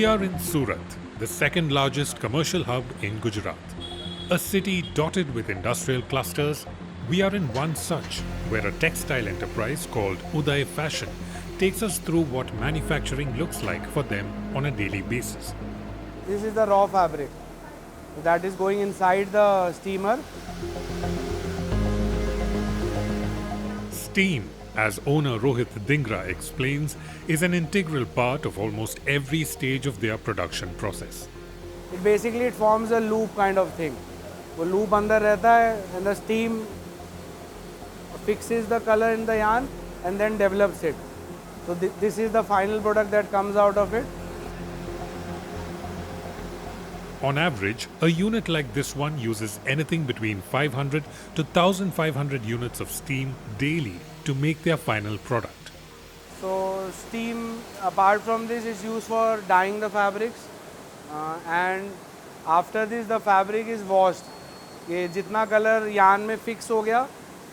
We are in Surat, the second largest commercial hub in Gujarat. A city dotted with industrial clusters. We are in one such, where a textile enterprise called Uday Fashion takes us through what manufacturing looks like for them on a daily basis. This is the raw fabric that is going inside the steamer. Steam, as owner Rohit Dingra explains, is an integral part of almost every stage of their production process. It forms a loop kind of thing. वो loop अंदर रहता है and the steam fixes the color in the yarn and then develops it. So this is the final product that comes out of it. On average, a unit like this one uses anything between 500 to 1500 units of steam daily to make their final product. So steam, apart from this, is used for dyeing the fabrics, and after this the fabric is washed. ये जितना color yarn में fix हो गया,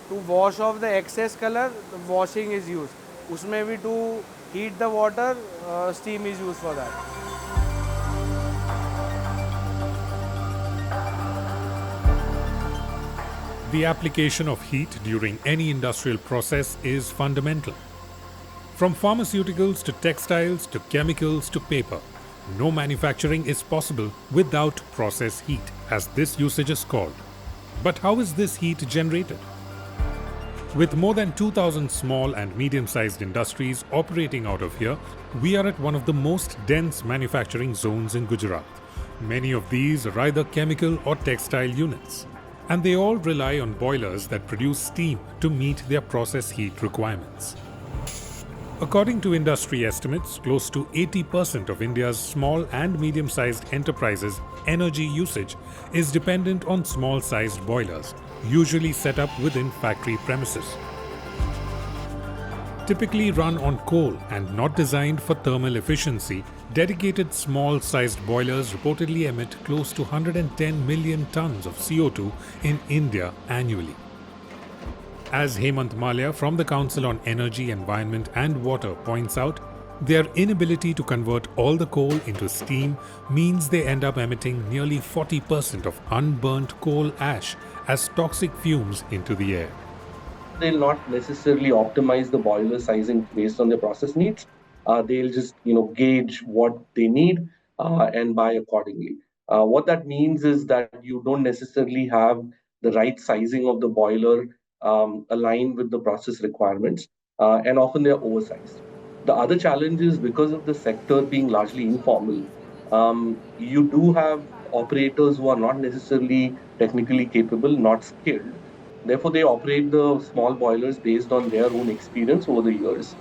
to wash off the excess color, the washing is used. उसमें भी to heat the water, steam is used for that. The application of heat during any industrial process is fundamental. From pharmaceuticals to textiles to chemicals to paper, no manufacturing is possible without process heat, as this usage is called. But how is this heat generated? With more than 2,000 small and medium-sized industries operating out of here, we are at one of the most dense manufacturing zones in Gujarat. Many of these are either chemical or textile units, and they all rely on boilers that produce steam to meet their process heat requirements. According to industry estimates, close to 80% of India's small and medium-sized enterprises' energy usage is dependent on small-sized boilers, usually set up within factory premises. Typically run on coal and not designed for thermal efficiency, dedicated small-sized boilers reportedly emit close to 110 million tons of CO2 in India annually. As Hemant Malia from the Council on Energy, Environment and Water points out, their inability to convert all the coal into steam means they end up emitting nearly 40% of unburnt coal ash as toxic fumes into the air. They'll not necessarily optimize the boiler sizing based on their process needs. They'll just gauge what they need and buy accordingly. What that means is that you don't necessarily have the right sizing of the boiler aligned with the process requirements, and often they're oversized. The other challenge is because of the sector being largely informal, you do have operators who are not necessarily technically capable, not skilled. Therefore, they operate the small boilers based on their own experience over the years.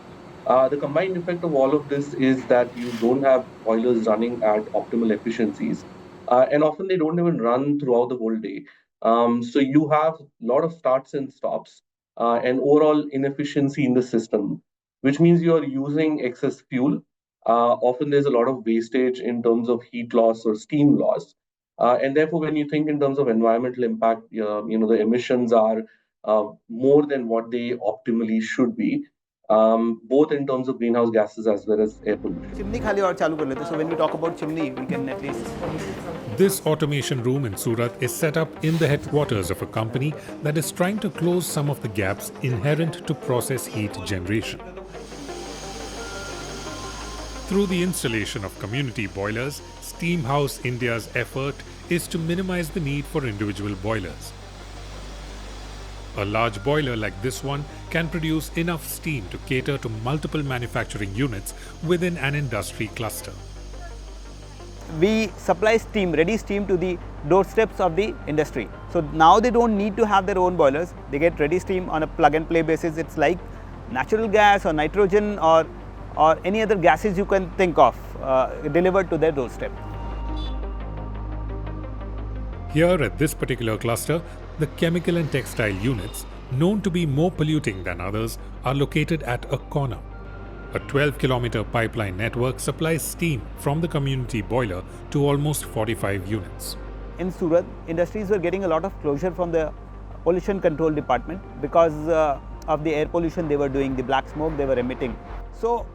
The combined effect of all of this is that you don't have boilers running at optimal efficiencies, and often they don't even run throughout the whole day. So you have a lot of starts and stops, and overall inefficiency in the system, which means you are using excess fuel. Often there's a lot of wastage in terms of heat loss or steam loss. And therefore, when you think in terms of environmental impact, the emissions are more than what they optimally should be, both in terms of greenhouse gases as well as air pollution. So when we talk about chimney, we can at least... This automation room in Surat is set up in the headquarters of a company that is trying to close some of the gaps inherent to process heat generation. Through the installation of community boilers, Steam House India's effort is to minimize the need for individual boilers. A large boiler like this one can produce enough steam to cater to multiple manufacturing units within an industry cluster. We supply steam, ready steam to the doorsteps of the industry. So now they don't need to have their own boilers. They get ready steam on a plug and play basis. It's like natural gas or nitrogen or any other gases you can think of delivered to their doorstep. Here at this particular cluster, the chemical and textile units, known to be more polluting than others, are located at a corner. A 12-kilometer pipeline network supplies steam from the community boiler to almost 45 units. In Surat, industries were getting a lot of closure from the pollution control department because of the air pollution they were doing, the black smoke they were emitting. So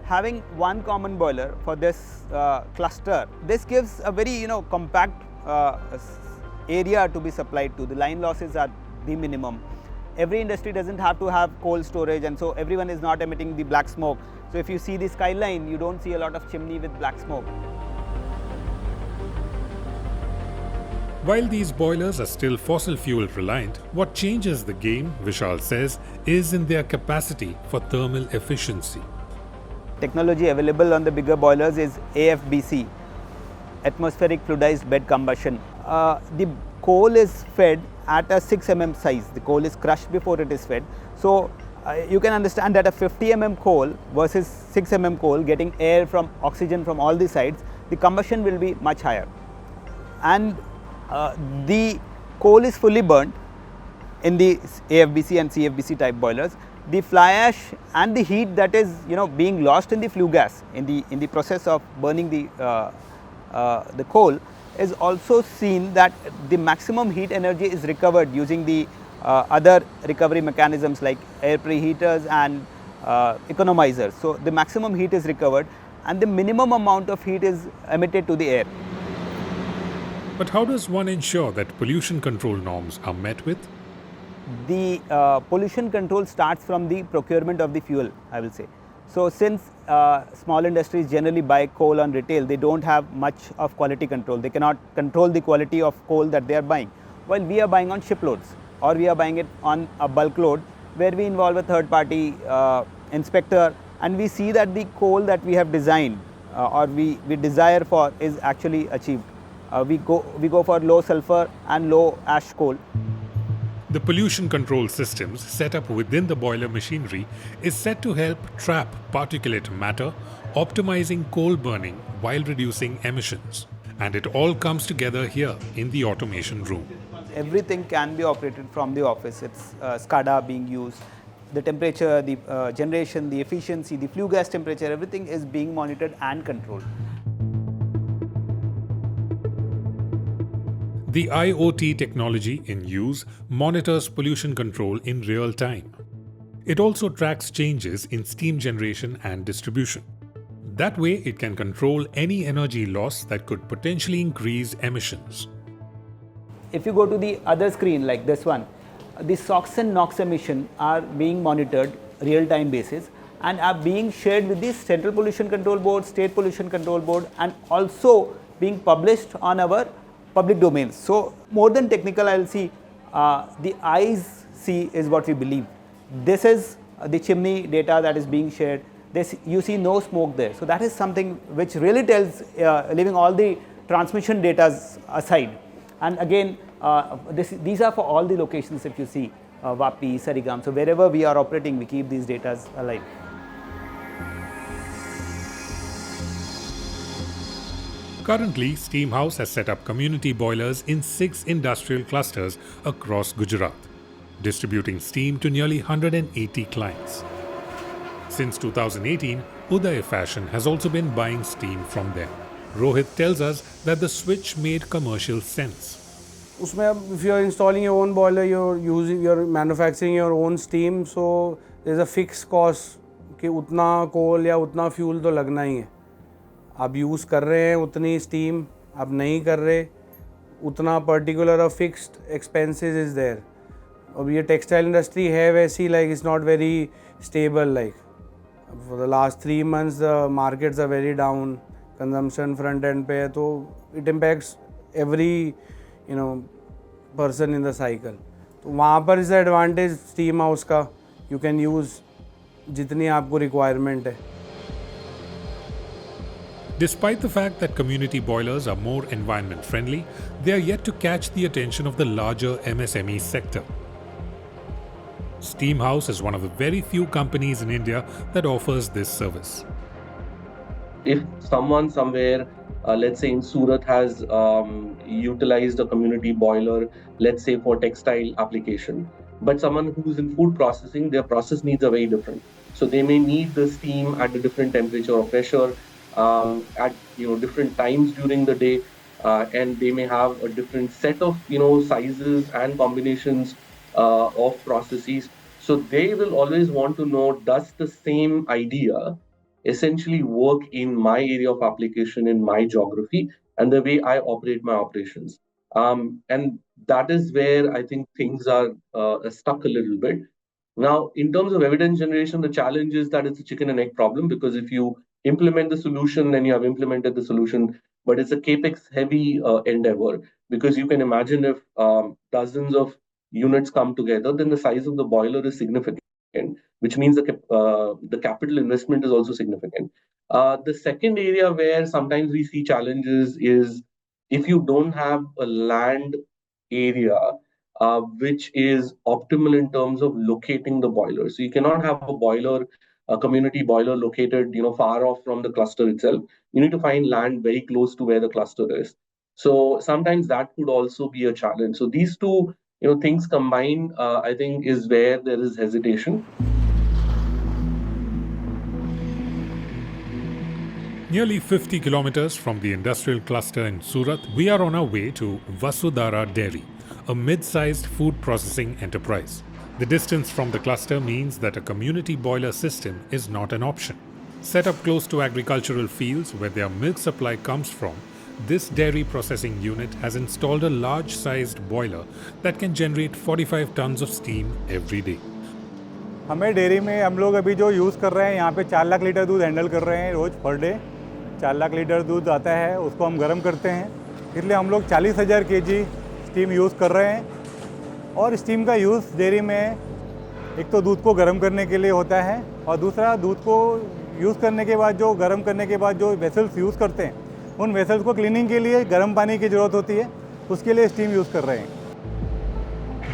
having one common boiler for this cluster, this gives a very compact area to be supplied to. The line losses are the minimum. Every industry doesn't have to have cold storage, and so everyone is not emitting the black smoke. So if you see the skyline, you don't see a lot of chimney with black smoke. While these boilers are still fossil fuel reliant, what changes the game, Vishal says, is in their capacity for thermal efficiency. Technology available on the bigger boilers is AFBC, atmospheric fluidized bed combustion. The coal is fed at a 6 mm size. The coal is crushed before it is fed. So you can understand that a 50 mm coal versus 6 mm coal getting air from oxygen from all the sides, the combustion will be much higher. And the coal is fully burnt in the AFBC and CFBC type boilers. The fly ash and the heat that is being lost in the flue gas in the process of burning the coal is also seen that the maximum heat energy is recovered using the other recovery mechanisms like air preheaters and economizers. So the maximum heat is recovered and the minimum amount of heat is emitted to the air. But how does one ensure that pollution control norms are met with? The pollution control starts from the procurement of the fuel, I will say. So since small industries generally buy coal on retail, they don't have much of quality control. They cannot control the quality of coal that they are buying. While we are buying on shiploads, or we are buying it on a bulk load where we involve a third party inspector, and we see that the coal that we have designed or we desire for is actually achieved. We go for low sulfur and low ash coal. The pollution control systems set up within the boiler machinery is set to help trap particulate matter, optimizing coal burning while reducing emissions. And it all comes together here in the automation room. Everything can be operated from the office. It's SCADA being used. The temperature, the generation, the efficiency, the flue gas temperature, everything is being monitored and controlled. The IoT technology in use monitors pollution control in real time. It also tracks changes in steam generation and distribution. That way, it can control any energy loss that could potentially increase emissions. If you go to the other screen like this one, the SOx and NOx emission are being monitored real-time basis and are being shared with the Central Pollution Control Board, State Pollution Control Board, and also being published on our public domains. So more than technical, I will see the eyes see is what we believe. This is the chimney data that is being shared. This, you see no smoke there. So that is something which really tells, leaving all the transmission data aside. And again, these are for all the locations. If you see Vapi, Sarigam, so wherever we are operating, we keep these data alive. Currently, Steam House has set up community boilers in 6 industrial clusters across Gujarat, distributing steam to nearly 180 clients. Since 2018, Uday Fashion has also been buying steam from them. Rohit tells us that the switch made commercial sense. उसमें अब if you are installing your own boiler, you're manufacturing your own steam, so there's a fixed cost कि उतना कोल या उतना fuel तो लगना ही है. आप यूज़ कर रहे हैं उतनी स्टीम, आप नहीं कर रहे उतना particular a fixed expenses is there. अब ये टेक्सटाइल इंडस्ट्री है वैसी, like it's not very stable. Like for the last 3 months the markets are very down, consumption front end पे है, तो it impacts every person in the cycle. तो वहाँ पर is the advantage steam house का, you can use जितनी आपको requirement है. Despite the fact that community boilers are more environment friendly, they are yet to catch the attention of the larger MSME sector. Steam House is one of the very few companies in India that offers this service. If someone somewhere, let's say in Surat, has utilized a community boiler, let's say for textile application, but someone who's in food processing, their process needs are very different. So they may need the steam at a different temperature or pressure, at different times during the day, and they may have a different set of sizes and combinations of processes. So they will always want to know, does the same idea essentially work in my area of application, in my geography, and the way I operate my operations. And that is where I think things are stuck a little bit. Now, in terms of evidence generation, the challenge is that it's a chicken and egg problem, because if you implement the solution, then you have implemented the solution, but it's a capex heavy endeavor, because you can imagine if dozens of units come together, then the size of the boiler is significant, which means the capital investment is also significant. The second area where sometimes we see challenges is if you don't have a land area which is optimal in terms of locating the boiler. So you cannot have a boiler, a community boiler located, far off from the cluster itself. You need to find land very close to where the cluster is. So sometimes that could also be a challenge. So these two, things combined, I think, is where there is hesitation. Nearly 50 kilometers from the industrial cluster in Surat, we are on our way to Vasudhara Dairy, a mid-sized food processing enterprise. The distance from the cluster means that a community boiler system is not an option. Set up close to agricultural fields where their milk supply comes from, this dairy processing unit has installed a large-sized boiler that can generate 45 tons of steam every day. हमें dairy में हम लोग अभी जो use कर रहे हैं यहाँ पे 4 लाख लीटर दूध हैंडल कर रहे हैं रोज़ पर डे। 4 लाख लीटर दूध आता है, उसको हम गर्म करते हैं, इसलिए हम लोग 40,000 kg स्टीम यूज़ कर रहे हैं। और स्टीम का यूज़ डेयरी में एक तो दूध को गर्म करने के लिए होता है, और दूसरा दूध को यूज़ करने के बाद जो गर्म करने के बाद जो वेसल्स यूज़ करते हैं, उन वेसल्स को क्लीनिंग के लिए गर्म पानी की ज़रूरत होती है, उसके लिए स्टीम यूज़ कर रहे हैं।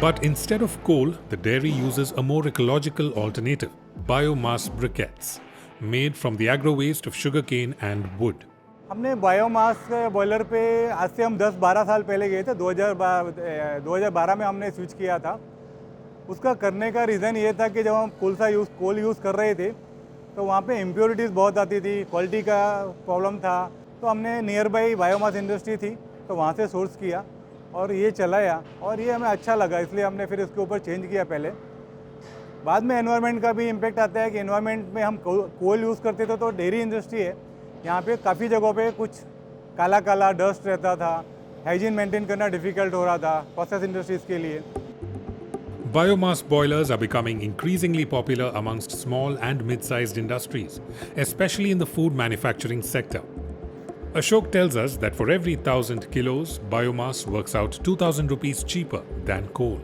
But instead of coal, the dairy uses a more ecological alternative, biomass briquettes, made from the agro-waste of sugarcane and wood. हमने बायोमास बॉयलर पे आज से हम 10-12 साल पहले गए थे। 2012 में हमने स्विच किया था। उसका करने का रीज़न ये था कि जब हम कोल यूज़ कर रहे थे, तो वहाँ पे इम्प्योरिटीज़ बहुत आती थी, क्वालिटी का प्रॉब्लम था। तो हमने नियर बाई बायोमास इंडस्ट्री थी, तो वहाँ से सोर्स किया और ये चलाया, और ये हमें अच्छा लगा, इसलिए हमने फिर इसके ऊपर चेंज किया पहले। बाद में एनवायरनमेंट का भी इम्पेक्ट आता है कि एनवायरनमेंट में हम कोल यूज़ करते थे, तो डेयरी इंडस्ट्री है, यहाँ पे काफ़ी जगहों पे कुछ काला काला डस्ट रहता था, हाइजीन मेंटेन करना डिफ़िकल्ट हो रहा था प्रोसेस इंडस्ट्रीज़ के लिए। Biomass boilers are becoming increasingly popular amongst small and mid-sized industries, especially in the food manufacturing sector. Ashok tells us that for every 1,000 kilos, biomass works out 2,000 rupees cheaper than coal.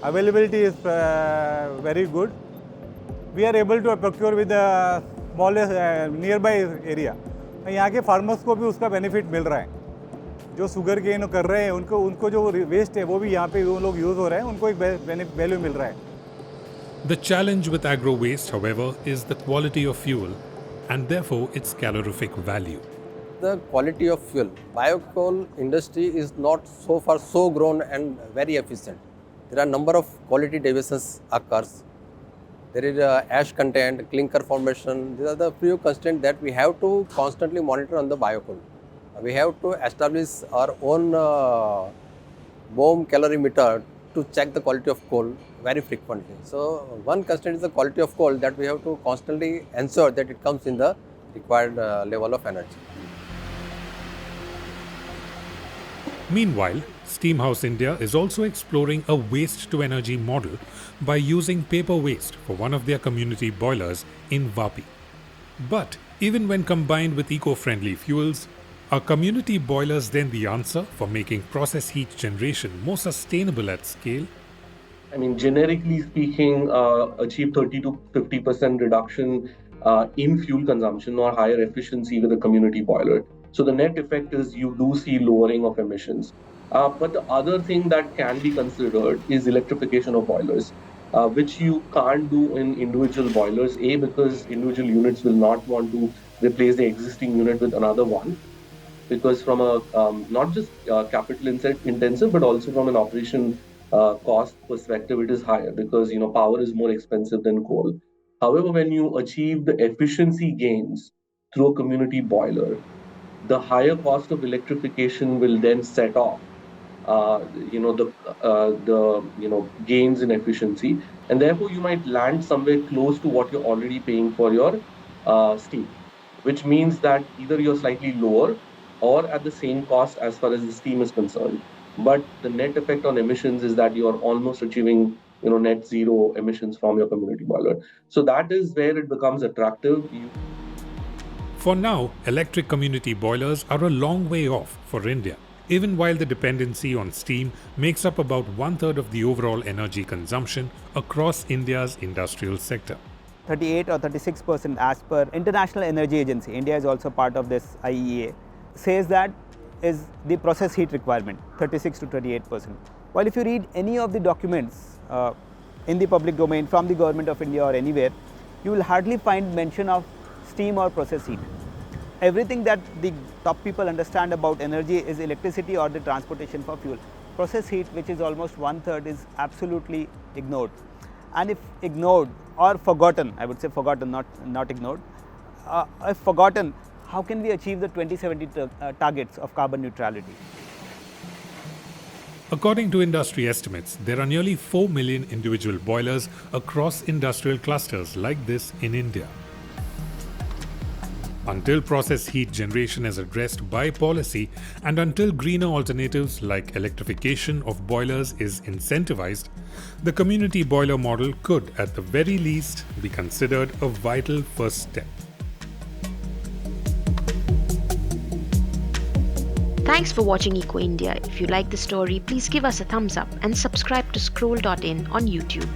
Availability is very good. We are able to procure with the smallest nearby area. यहाँ के farmers को भी उसका benefit मिल रहा है। जो sugar cane कर रहे हैं, उनको जो वेस्ट है वो भी यहाँ पे वो लोग यूज़ हो रहे हैं, उनको एक वैल्यू मिल रहा है। The challenge with agro waste, however, is the quality of fuel and therefore its calorific value. The quality of fuel. Biocoal industry is not so far so grown and very efficient. There are number of quality deviations occurs. There is ash content, clinker formation. These are the few constants that we have to constantly monitor on the biocoal. We have to establish our own BOM calorimeter to check the quality of coal very frequently. So one constant is the quality of coal that we have to constantly ensure that it comes in the required level of energy. Meanwhile, Steamhouse India is also exploring a waste-to-energy model by using paper waste for one of their community boilers in Vapi. But even when combined with eco-friendly fuels, are community boilers then the answer for making process heat generation more sustainable at scale? I mean, generically speaking, achieve 30 to 50% reduction in fuel consumption or higher efficiency with a community boiler. So the net effect is you do see lowering of emissions. But the other thing that can be considered is electrification of boilers, which you can't do in individual boilers. A, because individual units will not want to replace the existing unit with another one, because from a not just capital intensive, but also from an operation cost perspective, it is higher because power is more expensive than coal. However, when you achieve the efficiency gains through a community boiler, the higher cost of electrification will then set off the gains in efficiency, and therefore you might land somewhere close to what you're already paying for your steam. which means that either you're slightly lower or at the same cost as far as the steam is concerned. But the net effect on emissions is that you're almost achieving, net zero emissions from your community boiler. So that is where it becomes attractive. For now, electric community boilers are a long way off for India, even while the dependency on steam makes up about one-third of the overall energy consumption across India's industrial sector. 38 or 36% as per International Energy Agency, India is also part of this IEA, says that is the process heat requirement, 36 to 38%. While if you read any of the documents in the public domain from the government of India or anywhere, you will hardly find mention of steam or process heat. Everything that the top people understand about energy is electricity or the transportation for fuel. Process heat, which is almost one-third, is absolutely ignored. And if ignored or forgotten, I would say forgotten, not ignored, if forgotten, how can we achieve the 2070 targets of carbon neutrality? According to industry estimates, there are nearly 4 million individual boilers across industrial clusters like this in India. Until process heat generation is addressed by policy and until greener alternatives like electrification of boilers is incentivized, the community boiler model could, at the very least, be considered a vital first step. Thanks for watching Eco India. If you like the story, please give us a thumbs up and subscribe to Scroll.in on YouTube.